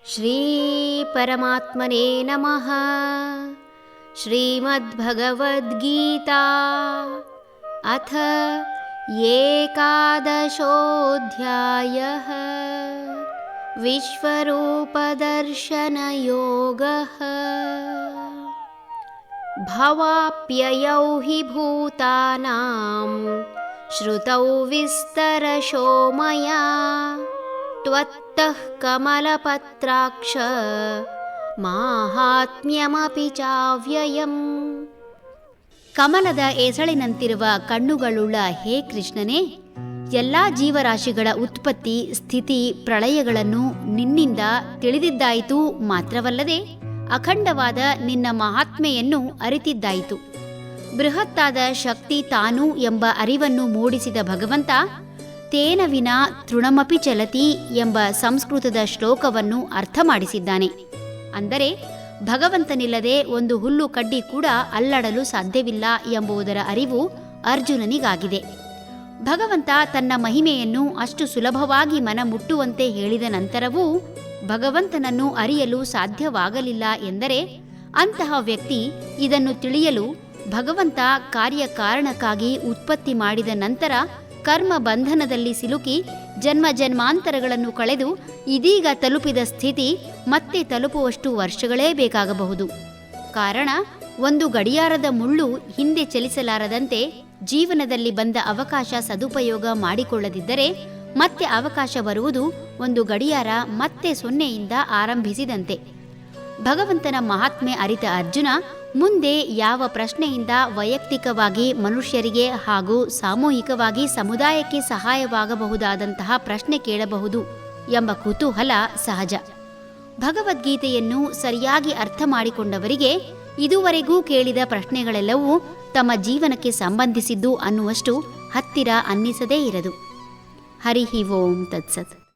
ಶ್ರೀ ಪರಮಾತ್ಮನೇ ನಮಃ. ಶ್ರೀಮದ್ಭಗವದ್ಗೀತಾ ಅಥ ಏಕಾದಶೋऽಧ್ಯಾಯಃ. ವಿಶ್ವರೂಪದರ್ಶನಯೋಗಃ. ಭವಾಪ್ಯಯೌ ಹಿ ಭೂತಾನಾಂ ಶ್ರುತೌ ವಿಸ್ತರಶೋ ಮಯಾ ತ್ವತ್ತಃ ಕಮಲಪತ್ರಾಕ್ಷ ಮಾಹಾತ್ಮ್ಯಮಪಿ ಚಾವ್ಯಯಂ. ಕಮಲದ ಎಸಳಿನಂತಿರುವ ಕಣ್ಣುಗಳುಳ್ಳ ಹೇ ಕೃಷ್ಣನೇ, ಎಲ್ಲ ಜೀವರಾಶಿಗಳ ಉತ್ಪತ್ತಿ ಸ್ಥಿತಿ ಪ್ರಳಯಗಳನ್ನು ನಿನ್ನಿಂದ ತಿಳಿದಿದ್ದಾಯಿತು. ಮಾತ್ರವಲ್ಲದೆ ಅಖಂಡವಾದ ನಿನ್ನ ಮಹಾತ್ಮೆಯನ್ನು ಅರಿತಿದ್ದಾಯಿತು. ಬೃಹತ್ತಾದ ಶಕ್ತಿ ತಾನು ಎಂಬ ಅರಿವನ್ನು ಮೂಡಿಸಿದ ಭಗವಂತ ತೇನ ವಿನಾ ತೃಣಮಪಿ ಚಲತಿ ಎಂಬ ಸಂಸ್ಕೃತದ ಶ್ಲೋಕವನ್ನು ಅರ್ಥ ಮಾಡಿಸಿದ್ದಾನೆ. ಅಂದರೆ ಭಗವಂತನಿಲ್ಲದೆ ಒಂದು ಹುಲ್ಲು ಕಡ್ಡಿ ಕೂಡ ಅಲ್ಲಾಡಲು ಸಾಧ್ಯವಿಲ್ಲ ಎಂಬುದರ ಅರಿವು ಅರ್ಜುನನಿಗಾಗಿದೆ. ಭಗವಂತ ತನ್ನ ಮಹಿಮೆಯನ್ನು ಅಷ್ಟು ಸುಲಭವಾಗಿ ಮನಮುಟ್ಟುವಂತೆ ಹೇಳಿದ ನಂತರವೂ ಭಗವಂತನನ್ನು ಅರಿಯಲು ಸಾಧ್ಯವಾಗಲಿಲ್ಲ ಎಂದರೆ ಅಂತಹ ವ್ಯಕ್ತಿ ಇದನ್ನು ತಿಳಿಯಲು ಭಗವಂತ ಕಾರ್ಯಕಾರಣಕ್ಕಾಗಿ ಉತ್ಪತ್ತಿ ಮಾಡಿದ ನಂತರ ಕರ್ಮ ಬಂಧನದಲ್ಲಿ ಸಿಲುಕಿ ಜನ್ಮ ಜನ್ಮಾಂತರಗಳನ್ನು ಕಳೆದು ಇದೀಗ ತಲುಪಿದ ಸ್ಥಿತಿ ಮತ್ತೆ ತಲುಪುವಷ್ಟು ವರ್ಷಗಳೇ ಬೇಕಾಗಬಹುದು. ಕಾರಣ, ಒಂದು ಗಡಿಯಾರದ ಮುಳ್ಳು ಹಿಂದೆ ಚಲಿಸಲಾರದಂತೆ ಜೀವನದಲ್ಲಿ ಬಂದ ಅವಕಾಶ ಸದುಪಯೋಗ ಮಾಡಿಕೊಳ್ಳದಿದ್ದರೆ ಮತ್ತೆ ಅವಕಾಶ ಬರುವುದು ಒಂದು ಗಡಿಯಾರ ಮತ್ತೆ ಸೊನ್ನೆಯಿಂದ ಆರಂಭಿಸಿದಂತೆ. ಭಗವಂತನ ಮಹಾತ್ಮೆ ಅರಿತ ಅರ್ಜುನ ಮುಂದೆ ಯಾವ ಪ್ರಶ್ನೆಯಿಂದ ವೈಯಕ್ತಿಕವಾಗಿ ಮನುಷ್ಯರಿಗೆ ಹಾಗೂ ಸಾಮೂಹಿಕವಾಗಿ ಸಮುದಾಯಕ್ಕೆ ಸಹಾಯವಾಗಬಹುದಾದಂತಹ ಪ್ರಶ್ನೆ ಕೇಳಬಹುದು ಎಂಬ ಕುತೂಹಲ ಸಹಜ. ಭಗವದ್ಗೀತೆಯನ್ನು ಸರಿಯಾಗಿ ಅರ್ಥ ಮಾಡಿಕೊಂಡವರಿಗೆ ಇದುವರೆಗೂ ಕೇಳಿದ ಪ್ರಶ್ನೆಗಳೆಲ್ಲವೂ ತಮ್ಮ ಜೀವನಕ್ಕೆ ಸಂಬಂಧಿಸಿದ್ದು ಅನ್ನುವಷ್ಟು ಹತ್ತಿರ ಅನ್ನಿಸದೇ ಇರದು. ಹರಿ ಓಂ ತತ್ಸತ್.